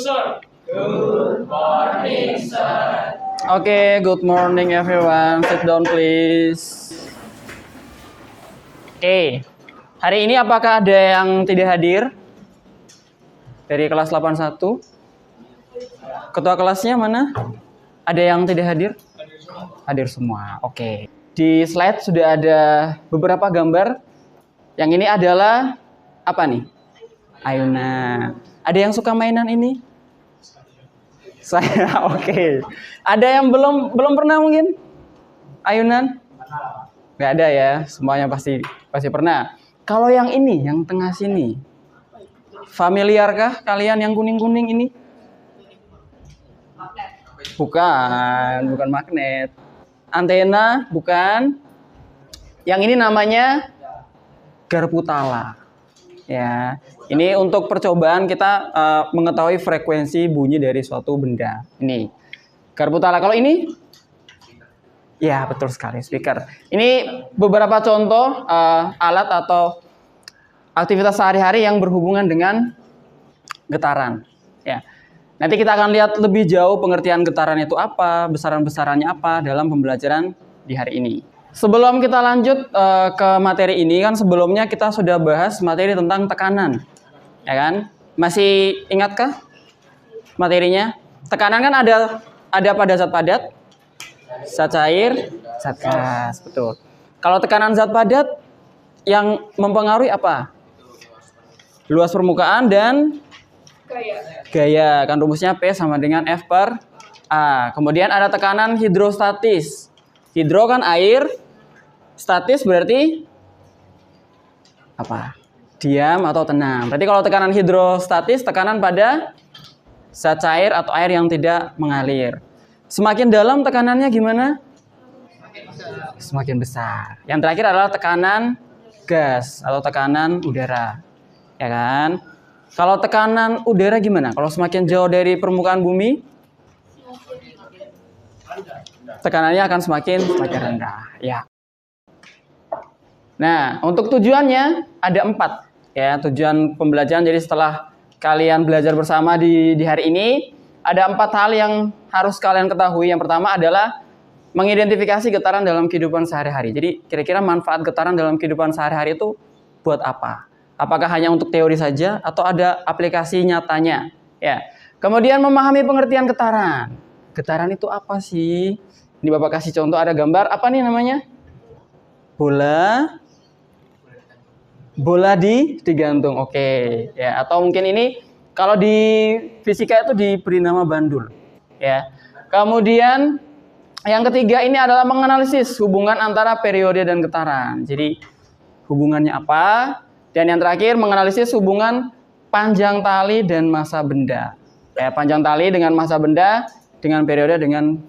Oke, good morning everyone. Sit down please. Oke. Hari ini apakah ada yang tidak hadir? Dari kelas 81? Ketua kelasnya mana? Ada yang tidak hadir? Hadir semua. Oke. Di slide sudah ada beberapa gambar. Yang ini adalah apa nih? Ayunan. Ada yang suka mainan ini? Saya oke. Ada yang belum pernah mungkin? Ayunan? Nggak ada ya. Semuanya pasti pernah. Kalau yang ini, yang tengah sini, familiarkah kalian yang kuning-kuning ini? Bukan magnet. Antena, bukan. Yang ini namanya garpu tala. Ya, ini untuk percobaan kita mengetahui frekuensi bunyi dari suatu benda. Ini garpu tala. Kalau ini, ya betul sekali, speaker. Ini beberapa contoh alat atau aktivitas sehari-hari yang berhubungan dengan getaran. Ya, nanti kita akan lihat lebih jauh pengertian getaran itu apa, besaran-besarannya apa dalam pembelajaran di hari ini. Sebelum kita lanjut ke materi ini, kan sebelumnya kita sudah bahas materi tentang tekanan, ya kan? Masih ingatkah materinya? Tekanan kan ada pada zat padat, zat cair, zat gas, betul. Kalau tekanan zat padat yang mempengaruhi apa? Luas permukaan dan gaya. Kan rumusnya P sama dengan F per A. Kemudian ada tekanan hidrostatis. Hidro kan air, statis berarti apa? Diam atau tenang. Berarti kalau tekanan hidrostatis, tekanan pada zat cair atau air yang tidak mengalir. Semakin dalam tekanannya gimana? Semakin besar. Yang terakhir adalah tekanan gas atau tekanan udara. Ya kan? Kalau tekanan udara gimana? Kalau semakin jauh dari permukaan bumi, tekanannya akan semakin rendah. Ya. Nah, untuk tujuannya ada 4. Ya, tujuan pembelajaran. Jadi setelah kalian belajar bersama di hari ini, ada 4 hal yang harus kalian ketahui. Yang pertama adalah mengidentifikasi getaran dalam kehidupan sehari-hari. Jadi kira-kira manfaat getaran dalam kehidupan sehari-hari itu buat apa? Apakah hanya untuk teori saja atau ada aplikasi nyatanya? Ya. Kemudian memahami pengertian getaran. Getaran itu apa sih? Ini Bapak kasih contoh, ada gambar. Apa nih namanya? Bola digantung. Oke. Ya, atau mungkin ini kalau di fisika itu diberi nama bandul. Ya. Kemudian yang ketiga ini adalah menganalisis hubungan antara periode dan getaran. Jadi hubungannya apa? Dan yang terakhir menganalisis hubungan panjang tali dan massa benda. Ya, panjang tali dengan massa benda, dengan periode, dengan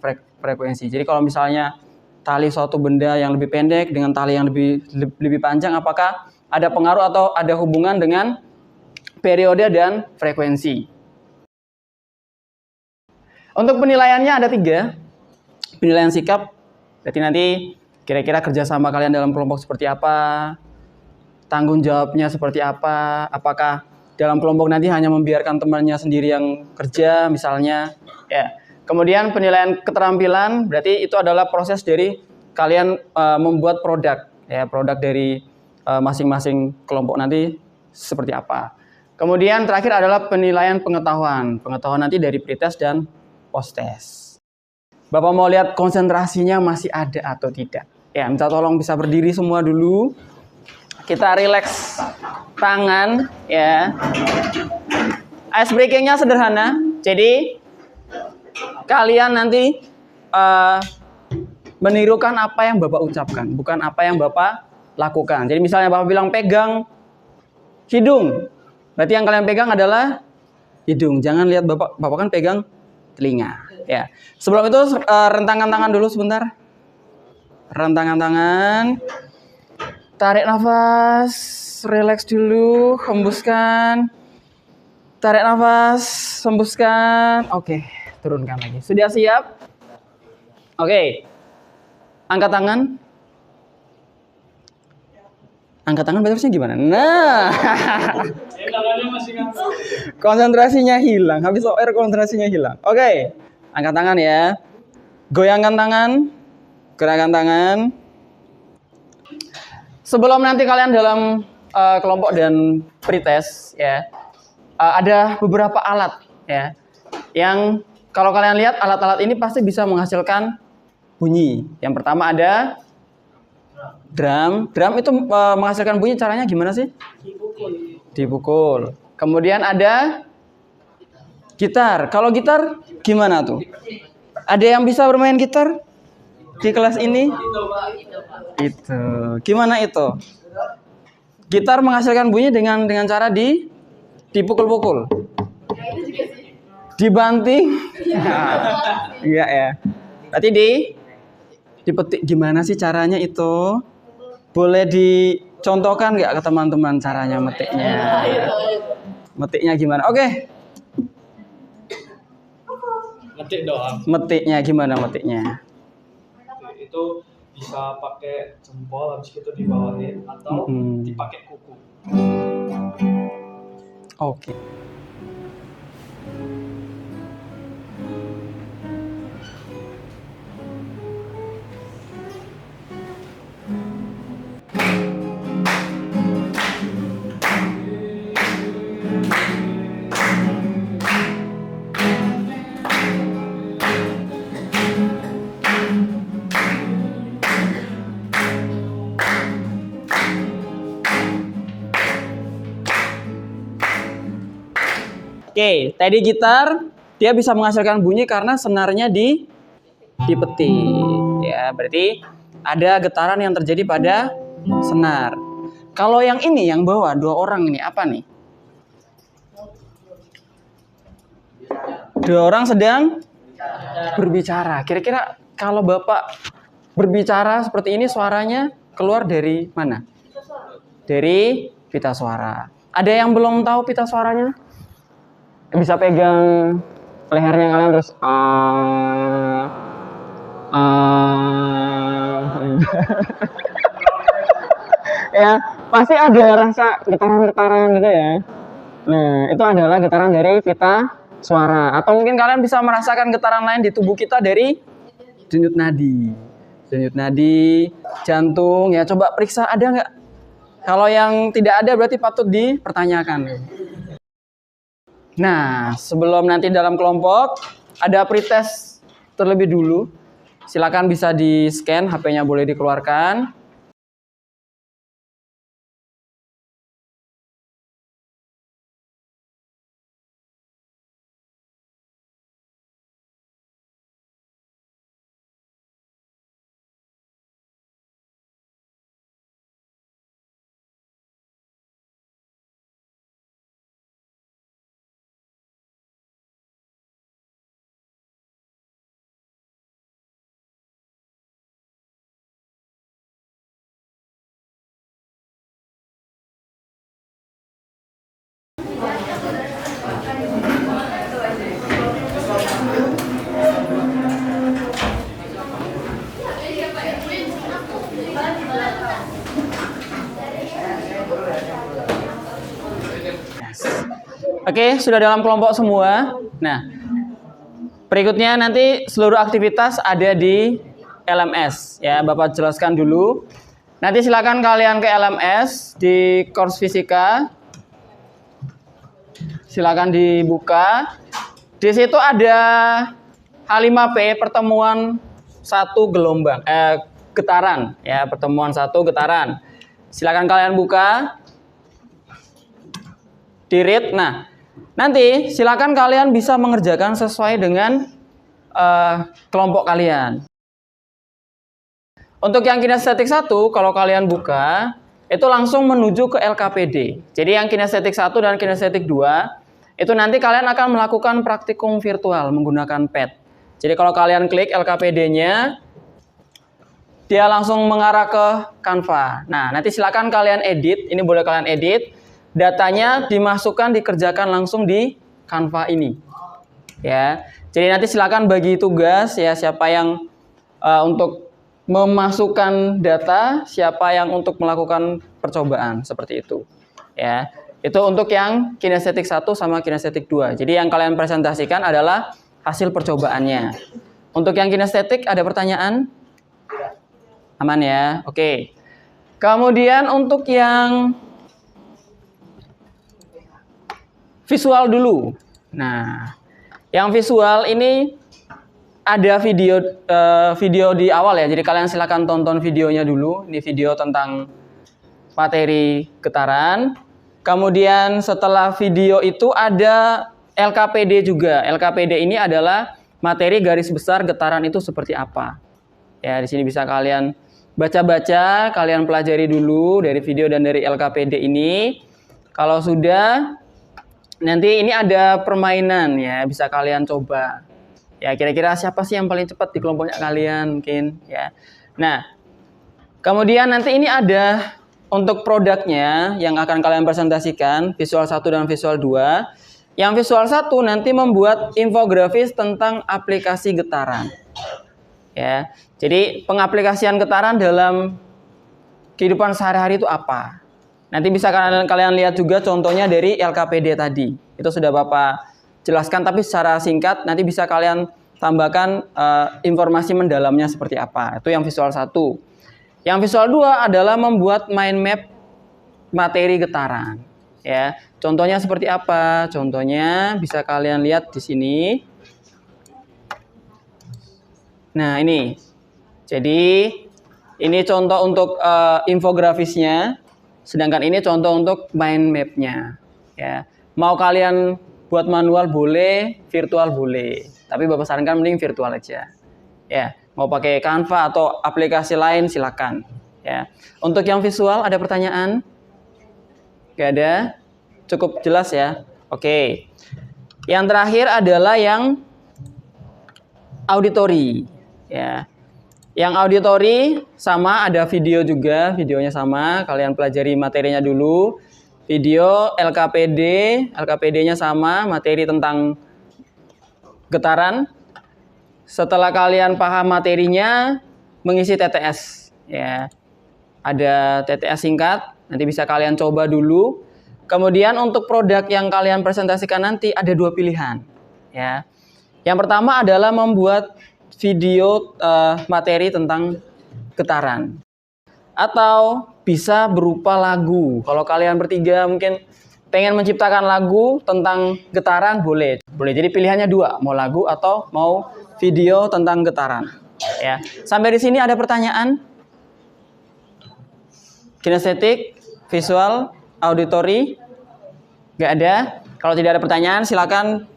frekuensi. Jadi kalau misalnya tali suatu benda yang lebih pendek dengan tali yang lebih panjang, apakah ada pengaruh atau ada hubungan dengan periode dan frekuensi? Untuk penilaiannya ada 3. Penilaian sikap, berarti nanti kira-kira kerjasama kalian dalam kelompok seperti apa, tanggung jawabnya seperti apa, apakah dalam kelompok nanti hanya membiarkan temannya sendiri yang kerja misalnya. Ya. Kemudian penilaian keterampilan, berarti itu adalah proses dari kalian membuat produk, ya, produk dari masing-masing kelompok nanti seperti apa. Kemudian terakhir adalah penilaian pengetahuan nanti dari pretest dan posttest. Bapak mau lihat konsentrasinya masih ada atau tidak. Ya, minta tolong bisa berdiri semua dulu. Kita rileks tangan, ya. Ice breakingnya sederhana. Jadi kalian nanti menirukan apa yang Bapak ucapkan, bukan apa yang Bapak lakukan. Jadi misalnya Bapak bilang pegang hidung, berarti yang kalian pegang adalah hidung. Jangan lihat Bapak kan pegang telinga. Ya. Sebelum itu rentangan tangan dulu sebentar. Rentangan tangan. Tarik nafas, rileks dulu, hembuskan. Tarik nafas, hembuskan. Oke, turunkan lagi. Sudah siap? Oke. Angkat tangan. Angkat tangan batasnya gimana? Nah. Konsentrasinya hilang. Habis OR konsentrasinya hilang. Oke. Angkat tangan ya. Goyangkan tangan. Gerakan tangan. Sebelum nanti kalian dalam kelompok dan pretest ya, ada beberapa alat ya, yang kalau kalian lihat alat-alat ini pasti bisa menghasilkan bunyi. Yang pertama ada drum. Drum itu menghasilkan bunyi caranya gimana sih? Dipukul. Kemudian ada gitar. Kalau gitar gimana tuh? Ada yang bisa bermain gitar di kelas ini? Itu. Gimana itu? Gitar menghasilkan bunyi dengan cara dipukul-pukul. Dibanting? Enggak ya. Berarti dipetik gimana sih caranya itu? Boleh dicontohkan nggak ke teman-teman caranya metiknya? Metiknya gimana? Oke. Metik doang. Metiknya gimana metiknya? Itu bisa pakai jempol, habis itu dibawahin atau dipakai kuku. Oke. Oke, tadi gitar dia bisa menghasilkan bunyi karena senarnya dipetik. Ya, berarti ada getaran yang terjadi pada senar. Kalau yang ini yang bawa 2 orang ini apa nih? 2 orang sedang berbicara. Kira-kira kalau Bapak berbicara seperti ini suaranya keluar dari mana? Dari pita suara. Ada yang belum tahu pita suaranya? Bisa pegang lehernya kalian terus ya, pasti ada rasa getaran-getaran gitu ya. Nah, itu adalah getaran dari pita suara. Atau mungkin kalian bisa merasakan getaran lain di tubuh kita dari denyut nadi. Denyut nadi, jantung ya, coba periksa ada nggak? Kalau yang tidak ada berarti patut dipertanyakan. Nah, sebelum nanti dalam kelompok, ada pretest terlebih dulu. Silakan bisa di-scan, HP-nya boleh dikeluarkan. Oke, sudah dalam kelompok semua. Nah, berikutnya nanti seluruh aktivitas ada di LMS. Ya, Bapak jelaskan dulu. Nanti silakan kalian ke LMS di course fisika. Silakan dibuka. Di situ ada H5P pertemuan 1 gelombang, getaran. Ya, pertemuan 1 getaran. Silakan kalian buka. Di-read. Nah, nanti silakan kalian bisa mengerjakan sesuai dengan kelompok kalian. Untuk yang kinestetik 1, kalau kalian buka, itu langsung menuju ke LKPD. Jadi yang kinestetik 1 dan kinestetik 2, itu nanti kalian akan melakukan praktikum virtual menggunakan pad. Jadi kalau kalian klik LKPD-nya, dia langsung mengarah ke Canva. Nah, nanti silakan kalian edit, ini boleh kalian edit. Datanya dimasukkan, dikerjakan langsung di Canva ini. Ya. Jadi nanti silakan bagi tugas ya, siapa yang untuk memasukkan data, siapa yang untuk melakukan percobaan seperti itu. Ya. Itu untuk yang kinestetik 1 sama kinestetik 2. Jadi yang kalian presentasikan adalah hasil percobaannya. Untuk yang kinestetik ada pertanyaan? Aman ya? Oke. Kemudian untuk yang visual dulu. Nah, yang visual ini ada video di awal ya. Jadi kalian silakan tonton videonya dulu. Ini video tentang materi getaran. Kemudian setelah video itu ada LKPD juga. LKPD ini adalah materi garis besar getaran itu seperti apa. Ya, di sini bisa kalian baca-baca, kalian pelajari dulu dari video dan dari LKPD ini. Kalau sudah, nanti ini ada permainan ya, bisa kalian coba. Ya, kira-kira siapa sih yang paling cepat di kelompoknya kalian mungkin ya. Nah, kemudian nanti ini ada untuk produknya yang akan kalian presentasikan, visual 1 dan visual 2. Yang visual 1 nanti membuat infografis tentang aplikasi getaran. Ya. Jadi pengaplikasian getaran dalam kehidupan sehari-hari itu apa? Nanti bisa kalian lihat juga contohnya dari LKPD tadi. Itu sudah Bapak jelaskan tapi secara singkat, nanti bisa kalian tambahkan informasi mendalamnya seperti apa. Itu yang visual 1. Yang visual 2 adalah membuat mind map materi getaran. Ya, contohnya seperti apa? Contohnya bisa kalian lihat di sini. Nah, ini. Jadi, ini contoh untuk infografisnya. Sedangkan ini contoh untuk mind map-nya. Ya, mau kalian buat manual boleh, virtual boleh. Tapi Bapak sarankan mending virtual aja. Ya. Mau pakai Canva atau aplikasi lain silakan. Ya. Untuk yang visual ada pertanyaan? Gak ada? Cukup jelas ya? Oke. Yang terakhir adalah yang auditory. Ya. Yang auditory sama ada video juga, videonya sama. Kalian pelajari materinya dulu. Video LKPD, LKPD-nya sama, materi tentang getaran. Setelah kalian paham materinya, mengisi TTS. Ya. Ada TTS singkat, nanti bisa kalian coba dulu. Kemudian untuk produk yang kalian presentasikan nanti ada 2 pilihan. Ya. Yang pertama adalah membuat video materi tentang getaran. Atau bisa berupa lagu. Kalau kalian bertiga mungkin pengen menciptakan lagu tentang getaran, boleh. Jadi pilihannya 2, mau lagu atau mau video tentang getaran. Ya. Sampai di sini ada pertanyaan? Kinestetik, visual, auditory? Gak ada? Kalau tidak ada pertanyaan, silakan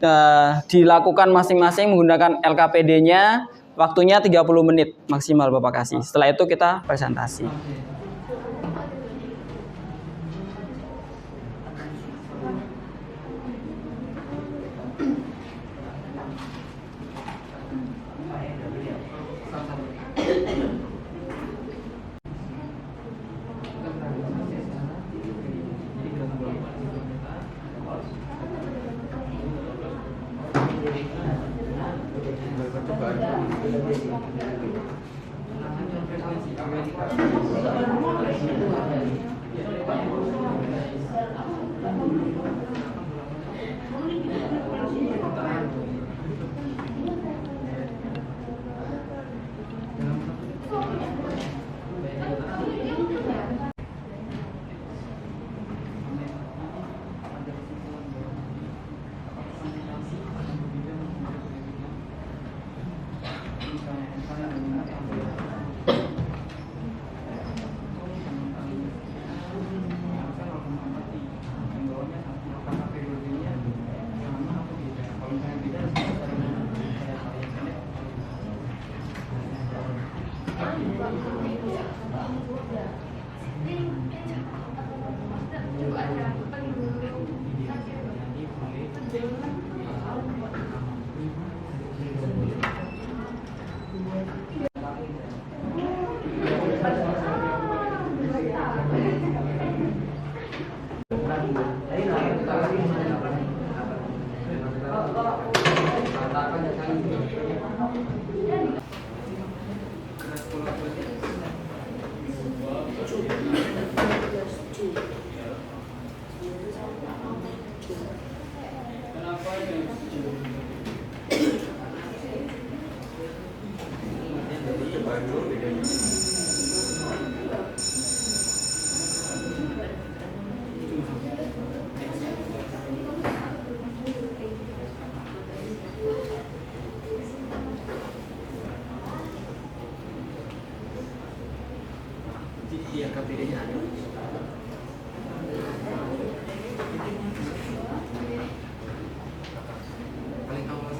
dilakukan masing-masing menggunakan LKPD-nya. Waktunya 30 menit maksimal Bapak kasih. Setelah itu kita presentasi. Iya, KPD-nya ada. Paling awal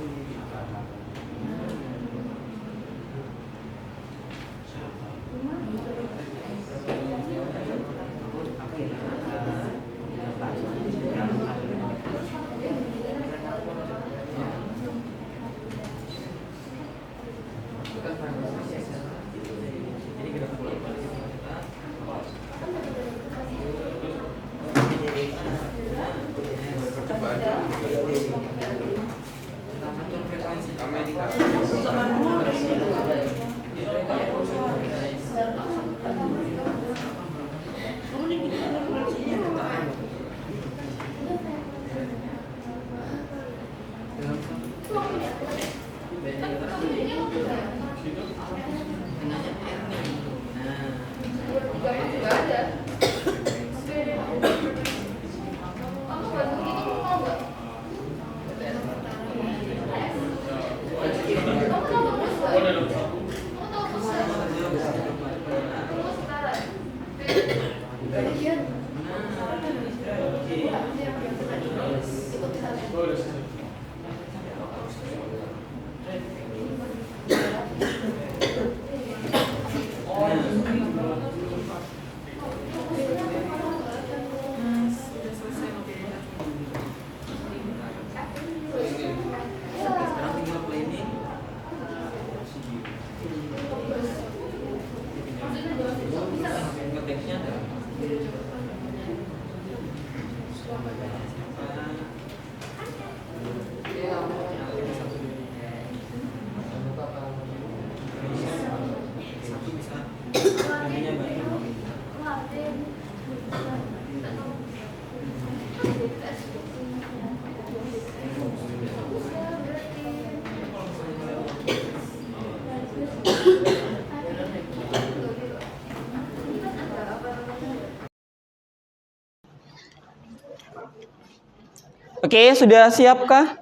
Oke, sudah siapkah?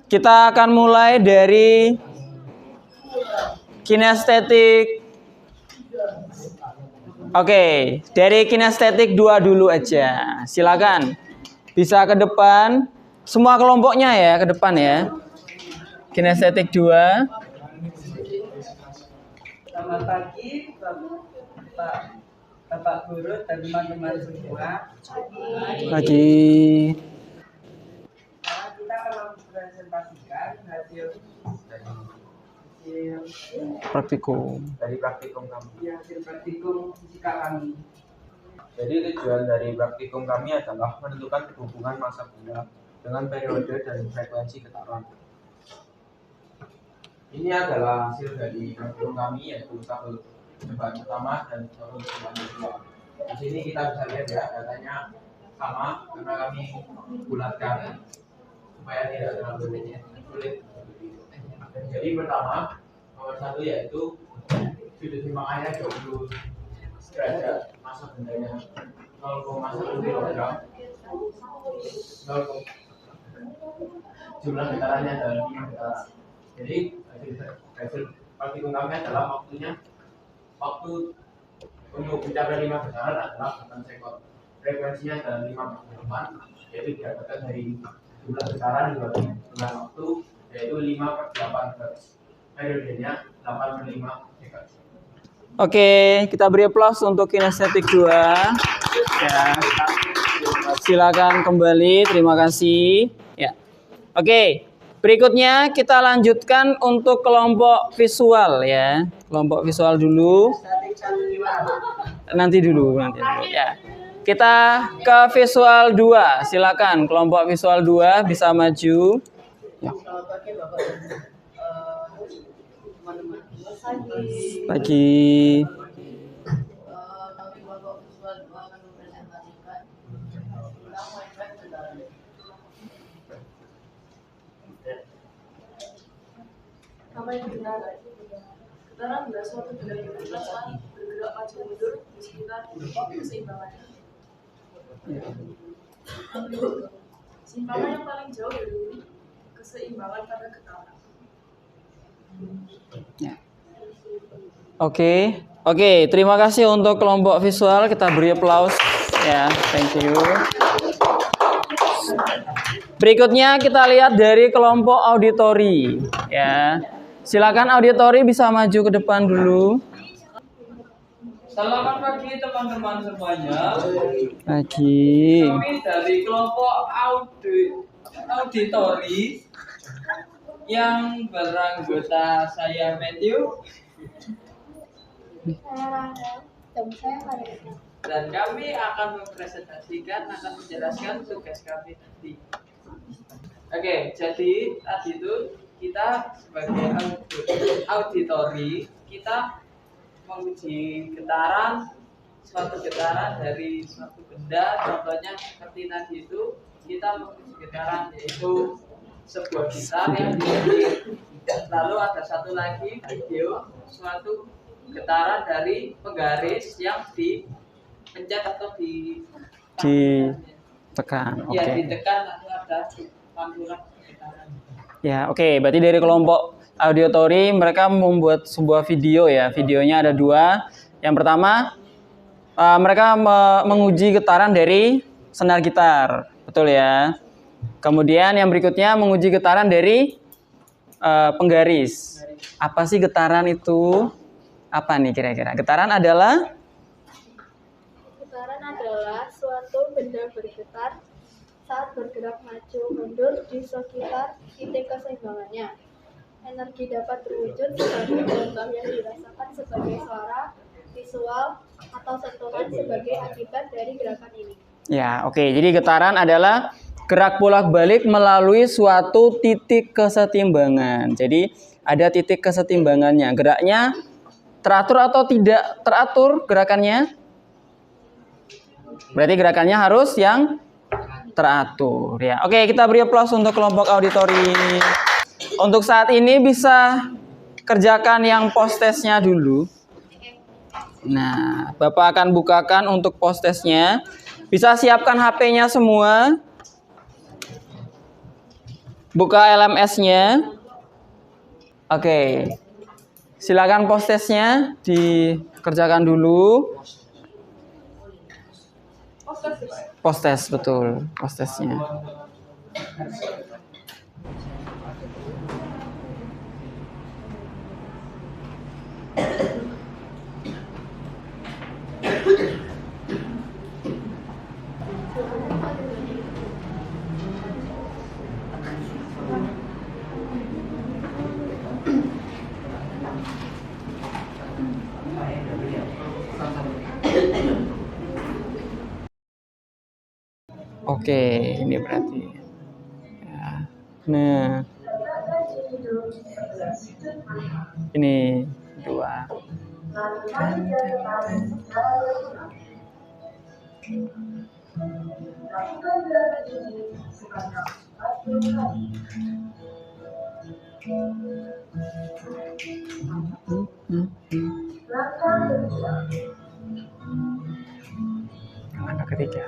Kita akan mulai dari kinestetik. Oke, dari kinestetik 2 dulu aja. Silakan. Bisa ke depan. Semua kelompoknya ya, ke depan ya. Kinestetik 2. Selamat pagi, Bapak Guru dan teman-teman semua. Pagi. Kita akan mempresentasikan hasil Praktikum. Dari praktikum kami. hasil praktikum fisika kami. Jadi tujuan dari praktikum kami adalah menentukan hubungan massa bola dengan periode dan frekuensi getaran. Ini adalah hasil dari praktikum kami, yaitu tabel cobaan pertama dan tabel cobaan kedua. Di sini kita bisa lihat ya, datanya sama karena kami bulatkan supaya tidak terlalu sulit. Jadi pertama, nomor 1 yaitu sudut timbangannya 20 derajat, massa bendanya 0,1 kg, jumlah getarannya adalah 5 getaran. Jadi hasil praktikum kami adalah waktu untuk mencapai 5 getaran adalah 8 sekund. Frekuensinya adalah 5/8, yaitu didapatkan dari jumlah getaran dibagi dengan waktu, yaitu 5/8 Hz. Periodenya 8/5 dekade. Oke, kita beri aplaus untuk kinestetik 2. Ya. Silakan kembali, terima kasih. Ya. Oke, berikutnya kita lanjutkan untuk kelompok visual ya. Kelompok visual dulu. Nanti dulu ya. Kita ke visual 2. Silakan kelompok visual 2 bisa maju. Ya. Selamat pagi Bapak teman-teman. Pagi. Kami Bapak Visual 2 akan mempresentasikan tentang mindset kendaraan. Apa itu getaran? Getaran adalah suatu benda yang bergerak maju mundur di sekitar keseimbangannya. Simpangan yang paling jauh dari keseimbangan pada getaran. Ya. Oke, terima kasih untuk kelompok visual, kita beri aplaus ya, thank you. Berikutnya kita lihat dari kelompok auditori ya. Silakan auditori bisa maju ke depan dulu. Selamat pagi teman-teman semuanya. Pagi. Kami dari kelompok auditori yang beranggota saya Matthew dan kami akan menjelaskan tugas kami nanti. Oke, jadi tadi itu kita sebagai auditori kita menguji suatu getaran dari suatu benda. Contohnya seperti tadi itu kita menguji getaran yaitu sebuah gitar yang diikat. Lalu ada satu lagi video suatu getaran dari penggaris yang dipencet atau ditekan. Ya, ditekan lalu ada pantulan getaran. Ya, oke. Berarti dari kelompok auditori mereka membuat sebuah video ya. Videonya ada 2. Yang pertama, mereka menguji getaran dari senar gitar, betul ya. Kemudian yang berikutnya menguji getaran dari penggaris. Apa sih getaran itu? Apa nih kira-kira? Getaran adalah suatu benda bergetar saat bergerak maju mundur di sekitar titik keseimbangannya. Energi dapat terwujud sebagai gelombang yang dirasakan sebagai suara, visual, atau sentuhan sebagai akibat dari gerakan ini. Ya, oke. Jadi getaran adalah gerak bolak-balik melalui suatu titik kesetimbangan. Jadi ada titik kesetimbangannya. Geraknya teratur atau tidak teratur gerakannya? Berarti gerakannya harus yang teratur ya. Oke, kita beri aplaus untuk kelompok auditori. Untuk saat ini bisa kerjakan yang post-testnya dulu. Nah, Bapak akan bukakan untuk post-testnya. Bisa siapkan HP-nya semua. Buka LMS-nya. Oke. Silakan post-testnya dikerjakan dulu. Post-test, betul. Post-testnya. Oke, ini berarti. Ya. Nah, ini 2. Langkah ketiga.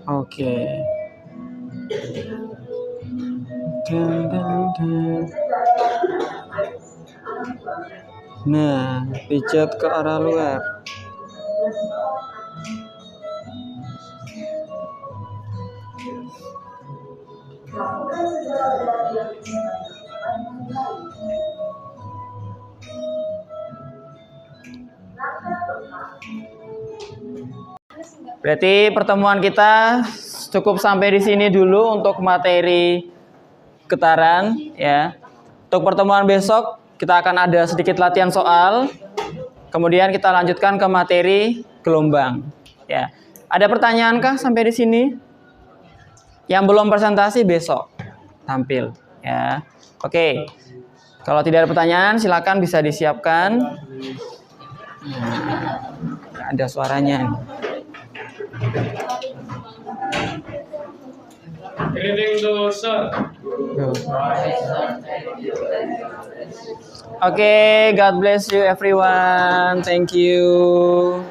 Oke. Nah, pijat ke arah luar. Berarti pertemuan kita cukup sampai di sini dulu untuk materi getaran ya. Untuk pertemuan besok kita akan ada sedikit latihan soal. Kemudian kita lanjutkan ke materi gelombang ya. Ada pertanyaankah sampai di sini? Yang belum presentasi besok tampil ya. Oke. Kalau tidak ada pertanyaan silakan bisa disiapkan. Nah, ada suaranya. Greeting to sir. Oke, God bless you everyone. Thank you.